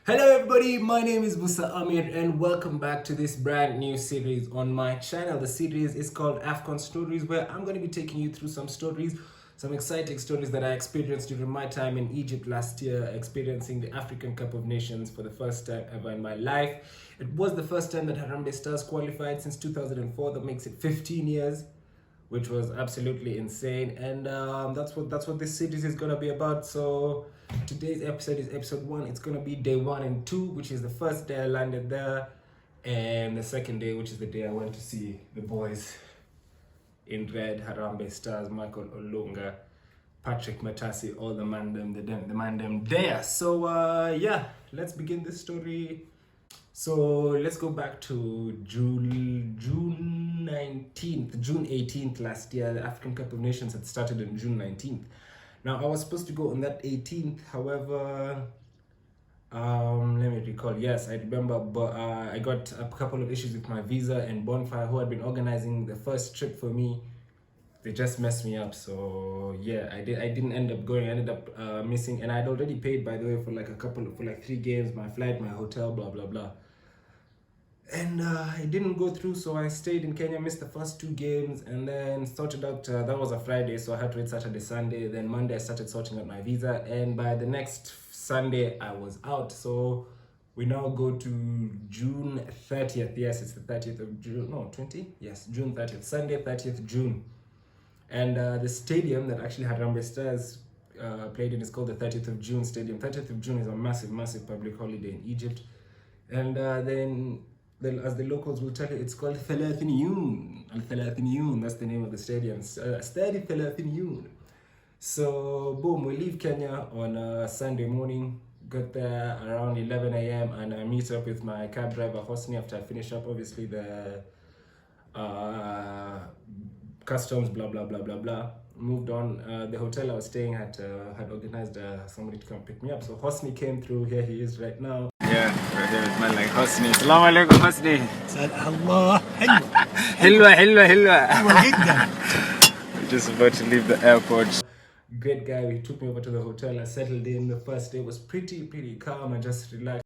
Hello everybody, my name is Musa Amir and welcome back to this brand new series on my channel. The series is called Afcon Stories, where I'm going to be taking you through some stories, some exciting stories that I experienced during my time in Egypt last year, experiencing the African Cup of Nations for the first time ever in my life. It was the first time that Harambee Stars qualified since 2004, that makes it 15 years. Which was absolutely insane, and that's what this series is gonna be about. So today's episode is episode 1. It's gonna be day 1 and 2, which is the first day I landed there, and the second day, which is the day I went to see the boys in red, Harambee Stars, Michael Olunga, Patrick Matasi, all the man them there. So yeah, let's begin this story. So let's go back to June 18th last year. The African Cup of Nations had started on June 19th. Now I was supposed to go on that 18th, however, let me recall. Yes, I remember, but I got a couple of issues with my visa, and Bonfire, who had been organizing the first trip for me, they just messed me up. So yeah, I didn't end up going. I ended up missing, and I'd already paid, by the way, for like 3 games, my flight, my hotel, blah blah blah. And it didn't go through, so I stayed in Kenya, missed the first 2 games, and then sorted out, that was a Friday, so I had to wait Saturday, Sunday. Then Monday I started sorting out my visa, and by the next Sunday I was out. So we now go to June 30th. Yes, it's the 30th of June. No, 20? Yes, June 30th. Sunday, 30th June. And the stadium that actually had Harambee Stars played in is called the 30th of June Stadium. 30th of June is a massive public holiday in Egypt. And then, as the locals will tell you, it's called Thalathiniyoun. Al-Thalathiniyoun, that's the name of the stadium. Stadi Thalathiniyoun. So, boom, we leave Kenya on a Sunday morning. Got there around 11 a.m. and I meet up with my cab driver, Hosni, after I finish up, obviously, the customs, blah, blah, blah, blah, blah. Moved on. The hotel I was staying at had organized somebody to come pick me up. So Hosni came through. Here he is right now. Yeah, right there with man like Hosni. Assalamu alaikum, Hosni. الله Hilwa, hilwa, hilwa. حلوة جدا. We're just about to leave the airport. Great guy. He took me over to the hotel. I settled in. The first day was pretty calm. I just relaxed.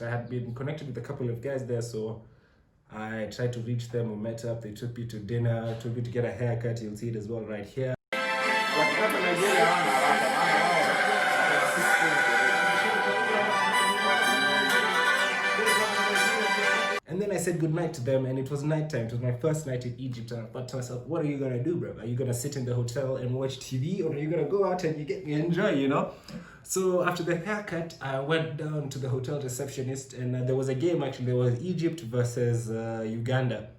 I had been connected with a couple of guys there, so I tried to reach them. We met up. They took me to dinner, took me to get a haircut. You'll see it as well right here. And then I said goodnight to them, and it was nighttime. It was my first night in Egypt, and I thought to myself, what are you gonna do, bro? Are you gonna sit in the hotel and watch TV, or are you gonna go out and enjoy, you know? So after the haircut, I went down to the hotel receptionist, and there was a game actually. There was Egypt versus Uganda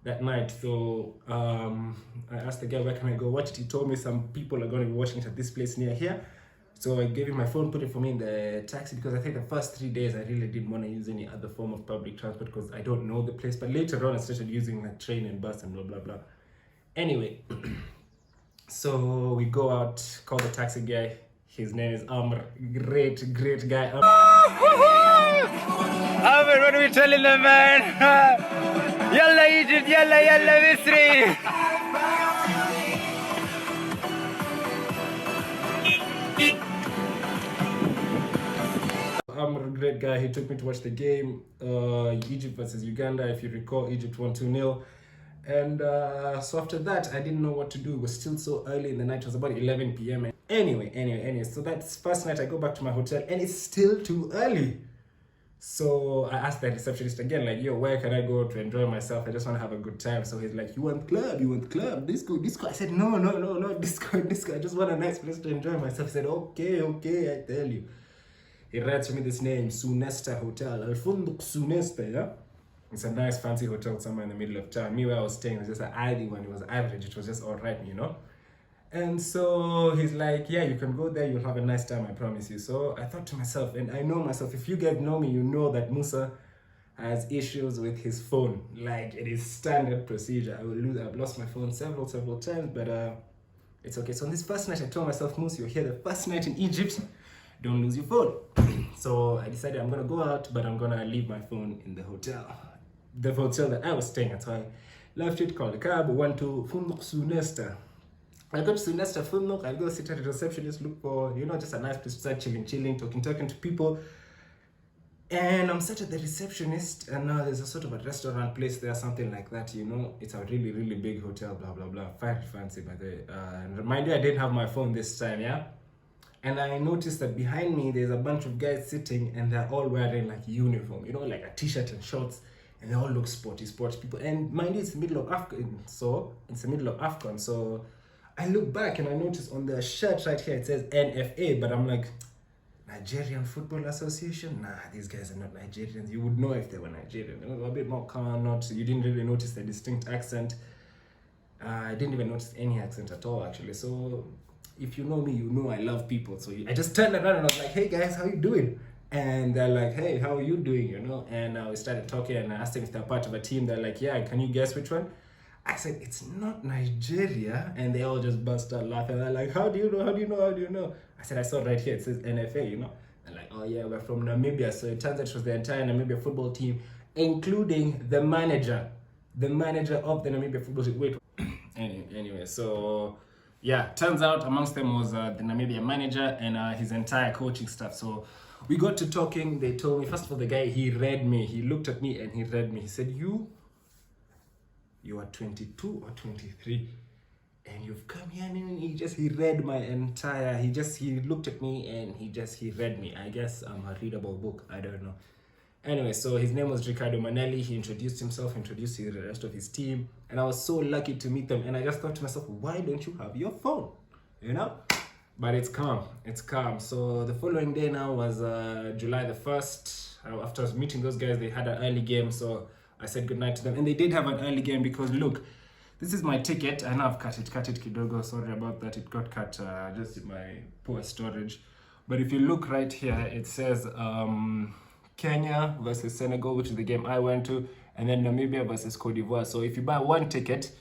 that night. So I asked the guy, where can I go watch it? He told me some people are going to be watching it at this place near here. So I gave him my phone, put it for me in the taxi, because I think the first 3 days I really didn't want to use any other form of public transport because I don't know the place. But later on I started using a train and bus and blah blah blah. Anyway, so we go out, call the taxi guy. His name is Amr. Great guy. Amr, what are we telling them, man? Yalla Egypt, yalla Misri. Amr, great guy. He took me to watch the game, Egypt versus Uganda. If you recall, Egypt won 2-0. And so after that, I didn't know what to do. It was still so early in the night. It was about 11 p.m. Anyway. So that's first night I go back to my hotel, and it's still too early. So I asked the receptionist again, like, yo, where can I go to enjoy myself? I just want to have a good time. So he's like, you want club, disco. I said, no, disco. I just want a nice place to enjoy myself. He said, okay, I tell you. He writes for me this name, Sunesta Hotel, Al Funduk Sunesta, yeah? It's a nice fancy hotel somewhere in the middle of town. Me, where I was staying was just an ID one. It was average. It was just all right, you know? And so he's like, yeah, you can go there. You'll have a nice time, I promise you. So I thought to myself, and I know myself, if you guys know me, you know that Musa has issues with his phone. Like, it is standard procedure. I've lost my phone several times, but it's okay. So on this first night, I told myself, Musa, you're here the first night in Egypt. Don't lose your phone. So I decided I'm gonna go out, but I'm gonna leave my phone in the hotel. The hotel that I was staying at. So I left it, called a cab, went to Funuk Sunesta. I got to Sunesta Funuk, I go sit at the receptionist, look for, just a nice place to start chilling, talking to people. And I'm sat at the receptionist, and now there's a sort of a restaurant place there, something like that, It's a really, really big hotel, blah, blah, blah. Very fancy, by the way. And remind you, I didn't have my phone this time, yeah? And I noticed that behind me, there's a bunch of guys sitting, and they're all wearing like uniform, like a t-shirt and shorts, and they all look sports people. And mind you, it's the middle of Afcon, so I look back and I notice on the shirt right here, it says NFA, but I'm like, Nigerian Football Association? Nah, these guys are not Nigerians. You would know if they were Nigerian. It was a bit more calm, you didn't really notice the distinct accent. I didn't even notice any accent at all, actually. So if you know me, you know I love people. So I just turned around and I was like, hey guys, how you doing? And they're like, hey, how are you doing, And we started talking, and I asked them if they're part of a team. They're like, yeah, can you guess which one? I said, it's not Nigeria. And they all just burst out laughing. They're like, how do you know? I said, I saw right here, it says NFA, They're like, oh yeah, we're from Namibia. So it turns out it was the entire Namibia football team, including the manager of the Namibia football team. Wait, anyway, so yeah, turns out amongst them was the Namibia manager and his entire coaching staff. So we got to talking. They told me, first of all, the guy, he read me. He looked at me and he read me. He said, you are 22 or 23 and you've come here, and he read my entire, he looked at me and he read me. I guess I'm a readable book, I don't know. Anyway, so his name was Ricardo Manelli. He introduced himself, introduced the rest of his team, and I was so lucky to meet them. And I just thought to myself, why don't you have your phone? But it's calm. So the following day now was July the 1st. After meeting those guys, they had an early game, so I said goodnight to them. And they did have an early game because, look, this is my ticket. I know I've cut it kidogo. Sorry about that. It got cut just in my poor storage. But if you look right here, it says Kenya versus Senegal, which is the game I went to, and then Namibia versus Cote d'Ivoire. So if you buy one ticket,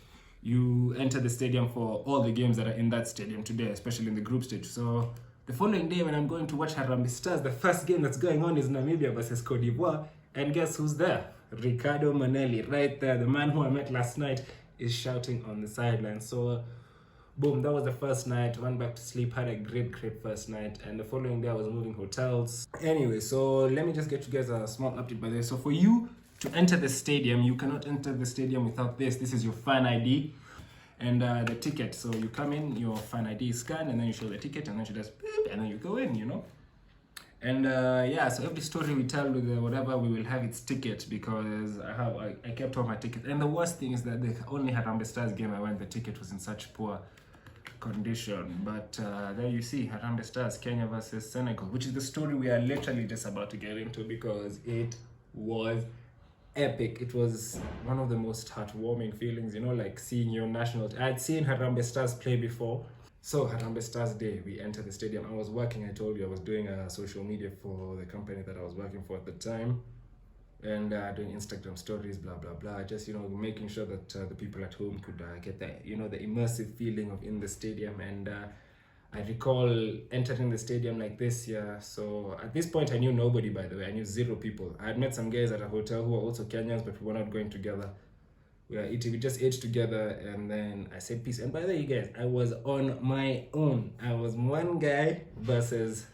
you enter the stadium for all the games that are in that stadium today, especially in the group stage. So the following day when I'm going to watch Harambee Stars, the first game that's going on is Namibia versus Cote d'Ivoire. And guess who's there? Ricardo Manelli, right there. The man who I met last night is shouting on the sideline. So boom, that was the first night. Went back to sleep, had a great first night. And the following day I was moving hotels. Anyway, so let me just get you guys a small update by this. So for you to enter the stadium, you cannot enter the stadium without this. This is your fan ID and the ticket. So you come in, your fan ID is scanned, and then you show the ticket, and then you just beep, and then you go in, And yeah, so every story we tell with whatever, we will have its ticket, because I kept all my tickets. And the worst thing is that the only Harambee Stars game I went, the ticket was in such poor condition. But there you see, Harambee Stars, Kenya versus Senegal, which is the story we are literally just about to get into, because it was epic. It was one of the most heartwarming feelings, like seeing your national. I'd seen Harambee Stars play before. So Harambee Stars Day, we entered the stadium. I was working, I told you, I was doing social media for the company that I was working for at the time, and doing Instagram stories, blah blah blah, just making sure that the people at home could get the the immersive feeling of in the stadium. And I recall entering the stadium like this, yeah. So at this point I knew nobody, by the way. I knew zero people. I had met some guys at a hotel who were also Kenyans, but we were not going together. We just ate together, and then I said peace. And by the way, you guys, I was on my own. I was one guy versus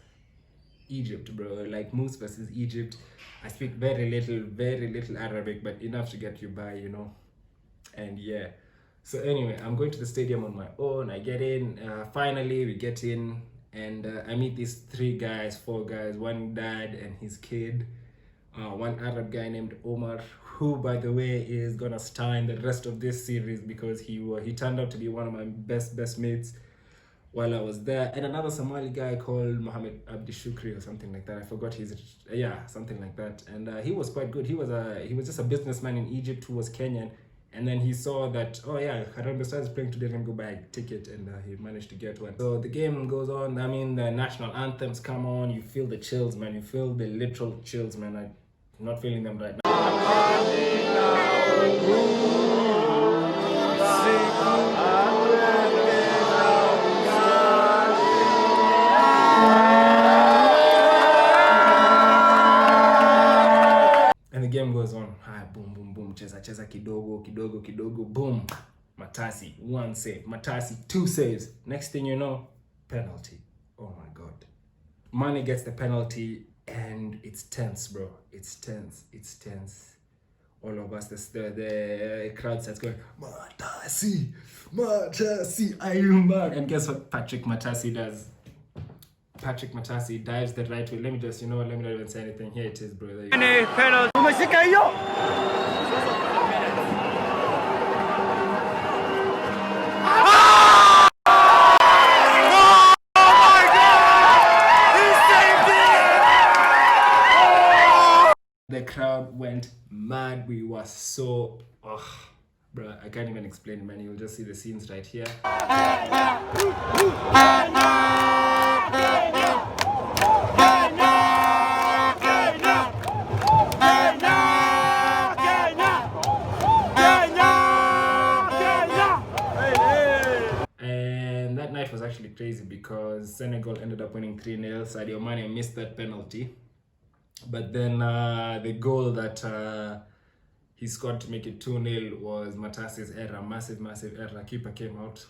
Egypt, bro. Like Moose versus Egypt. I speak very little Arabic, but enough to get you by, And yeah. So anyway, I'm going to the stadium on my own. I get in. Finally, we get in, and I meet these four guys, one dad and his kid. One Arab guy named Omar, who, by the way, is gonna star in the rest of this series, because he turned out to be one of my best mates while I was there. And another Somali guy called Mohammed Abdi Shukri or something like that. I forgot something like that. And he was quite good. He was just a businessman in Egypt who was Kenyan. And then he saw that, oh yeah, Harambee Stars is playing today, let me go buy a ticket, and he managed to get one. So the game goes on. I mean, the national anthems come on. You feel the chills, man. You feel the literal chills, man. I'm not feeling them right now. goes on. Boom, boom, boom. Cheza kidogo. Boom. Matasi, 1 save. Matasi, 2 saves. Next thing you know, penalty. Oh my God. Mane gets the penalty and it's tense, bro. It's tense. All of us, the crowd starts going, Matasi, are you mad? And guess what Patrick Matasi does? Patrick Matasi dives the right way. Let me just, let me not even say anything. Here it is, bro. There you go. The crowd went mad. We were so, bro, I can't even explain it, man. You'll just see the scenes right here. And that night was actually crazy because Senegal ended up winning 3-0. Sadio Mane missed that penalty. But then the goal that he scored to make it 2-0 was Matasi's error. Massive error. Keeper came out.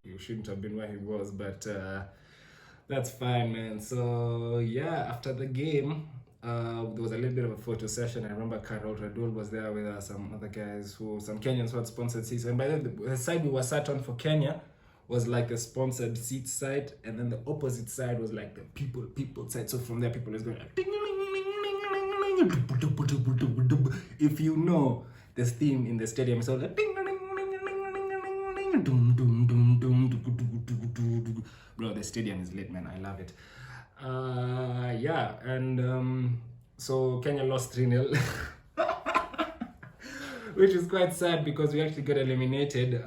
You shouldn't have been where he was, but that's fine, man. So yeah, after the game, there was a little bit of a photo session. I remember Carol Radul was there with some other guys, some Kenyans who had sponsored seats. And by the side we were sat on for Kenya was like the sponsored seat side, and then the opposite side was like the people side. So from there, people was going like, if you know the theme in the stadium, it's all like, bro, the stadium is lit, man. I love it. Yeah, and so Kenya lost 3-0, which is quite sad because we actually got eliminated.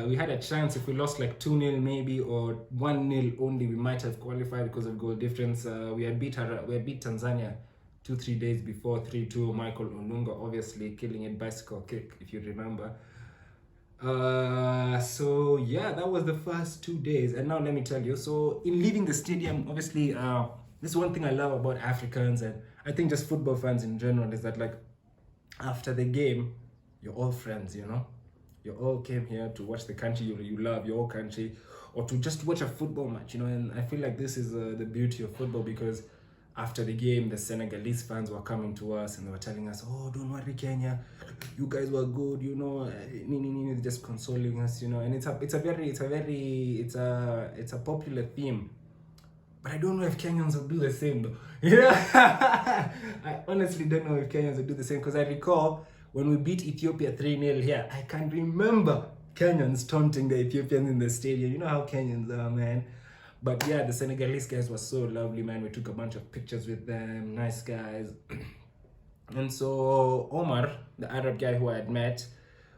We had a chance if we lost like 2-0 maybe, or 1-0 only, we might have qualified because of goal difference. We had beat Tanzania 2-3 days before, 3-2. Michael Olunga obviously killing it, bicycle kick, if you remember. So yeah, that was the first 2 days. And now let me tell you, so in leaving the stadium, obviously this is one thing I love about Africans, and I think just football fans in general, is that like after the game you're all friends, you all came here to watch the country you love, your own country, or to just watch a football match, and I feel like this is the beauty of football, because after the game, the Senegalese fans were coming to us and they were telling us, oh, don't worry, Kenya, you guys were good, just consoling us, and it's a popular theme. But I don't know if Kenyans will do the same though. Yeah, I honestly don't know if Kenyans will do the same, because I recall when we beat Ethiopia 3-0 here, I can remember Kenyans taunting the Ethiopians in the stadium. You know how Kenyans are, man. But yeah, the Senegalese guys were so lovely, man. We took a bunch of pictures with them, nice guys. And so Omar, the Arab guy who I had met,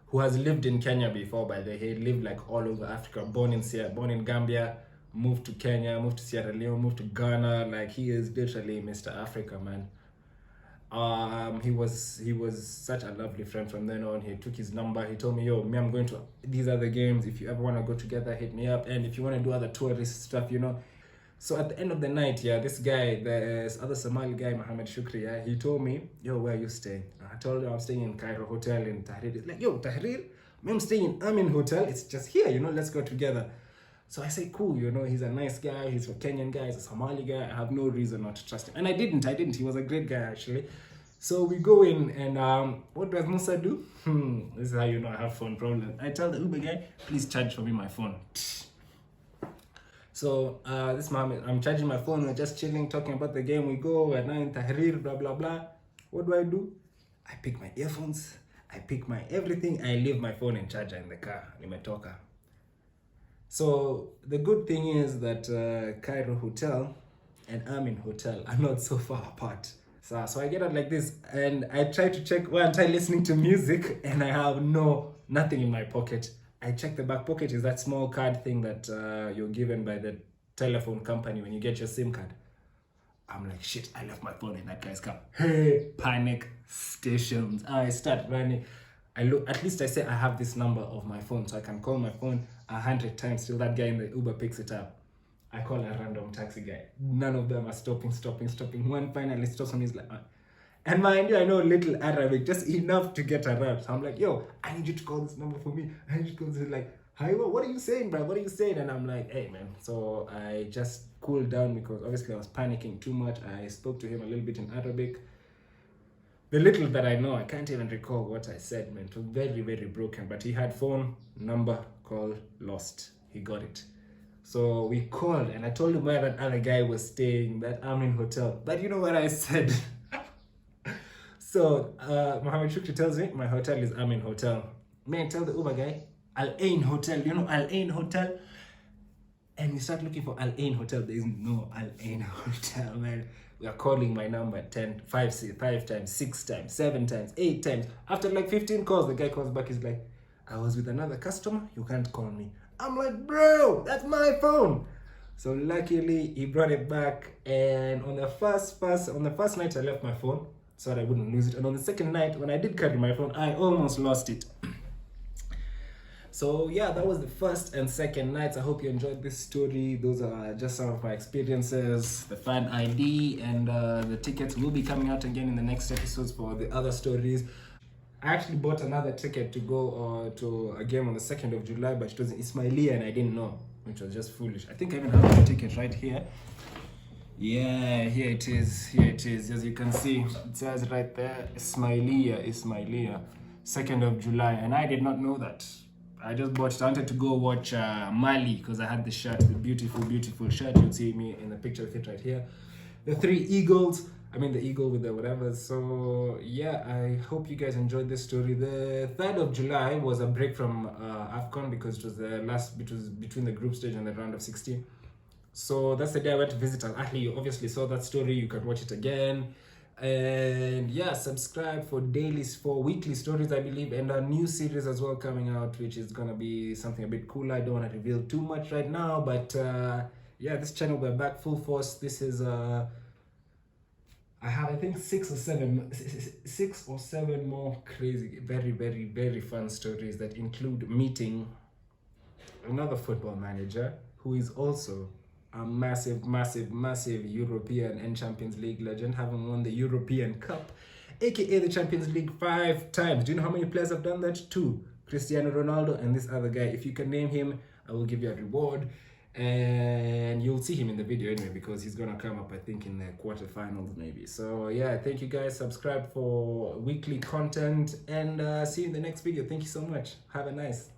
who has lived in Kenya before, by the way, he lived like all over Africa, born in Gambia, moved to Kenya, moved to Sierra Leone, moved to Ghana. Like, he is literally Mr. Africa, man. He was such a lovely friend from then on. He took his number. He told me, yo, I'm going to these other games. If you ever want to go together, hit me up. And if you want to do other tourist stuff, So at the end of the night, yeah, this guy, this other Somali guy, Mohammed Shukri, yeah, he told me, yo, where are you staying? I told him I'm staying in Cairo Hotel in Tahrir. He's like, yo, Tahrir? I'm staying in Amin Hotel. It's just here, let's go together. So I say, cool, he's a nice guy. He's a Kenyan guy. He's a Somali guy. I have no reason not to trust him. And I didn't. He was a great guy, actually. So we go in, and what does Musa do? This is how you know I have phone problems. I tell the Uber guy, please charge for me my phone. So this Mohammed, I'm charging my phone. We're just chilling, talking about the game. We go, we're now in Tahrir, blah, blah, blah. What do? I pick my earphones. I pick my everything. I leave my phone and charger in the car. Nimetoka. So the good thing is that Cairo Hotel and Amin Hotel are not so far apart. So I get out like this, and I try to check while I'm listening to music, and I have nothing in my pocket. I check the back pocket. Is that small card thing that you're given by the telephone company when you get your SIM card. I'm like, shit, I left my phone in that guy's car. Hey, panic stations. I start running. I look, at least I say I have this number of my phone, so I can call my phone. 100 times till that guy in the Uber picks it up. I call a random taxi guy. None of them are stopping. One finally stops and he's like, and mind you, I know a little Arabic, just enough to get around. So I'm like, yo, I need you to call this number for me. I need you to call this. He's like, hi, what are you saying, bro? What are you saying? And I'm like, hey, man. So I just cooled down because obviously I was panicking too much. I spoke to him a little bit in Arabic. The little that I know, I can't even recall what I said, man. It was very, very broken. But he had phone, number, call, lost. He got it. So we called and I told him where that other guy was staying, that Amin hotel. But you know what I said? So Mohammed Shukri tells me my hotel is Amin Hotel. Man, tell the Uber guy, Al Ain Hotel. You know Al Ain Hotel? And we start looking for Al Ain Hotel. There is no Al Ain Hotel, man. We are calling my number 5 times, 6 times, 7 times, 8 times. After like 15 calls, the guy calls back. He's like, I was with another customer. You can't call me. I'm like, bro, that's my phone. So luckily, he brought it back. And on the first night, I left my phone so that I wouldn't lose it. And on the second night, when I did carry my phone, I almost lost it. So yeah, that was the first and second nights. I hope you enjoyed this story. Those are just some of my experiences, the fan ID, and the tickets will be coming out again in the next episodes for the other stories. I actually bought another ticket to go to a game on the 2nd of July, but it was in Ismailia and I didn't know, which was just foolish. I think I even have the ticket right here. Yeah, here it is. As you can see, it says right there, Ismailia, 2nd of July. And I did not know that. I just bought it. I wanted to go watch Mali because I had the shirt, the beautiful, beautiful shirt. You'll see me in the picture with it right here. The 3 eagles. I mean the eagle with the whatever. So yeah, I hope you guys enjoyed this story. The 3rd of July was a break from Afcon because it was between the group stage and the round of 16. So that's the day I went to visit Al Ahly. You obviously saw that story. You can watch it again. And yeah, subscribe for weekly stories, I believe, and a new series as well coming out, which is gonna be something a bit cooler. I don't want to reveal too much right now, but yeah, this channel, we're back full force. This is I have, I think, 6 or 7 more crazy, very, very, very fun stories that include meeting another football manager who is also a massive European and Champions League legend, having won the European Cup, aka the Champions League 5 times. Do you know how many players have done that? 2. Cristiano Ronaldo and this other guy. If you can name him, I will give you a reward. And you'll see him in the video anyway because he's gonna come up, I think, in the quarterfinals maybe. So yeah, thank you guys. Subscribe for weekly content and see you in the next video. Thank you so much. Have a nice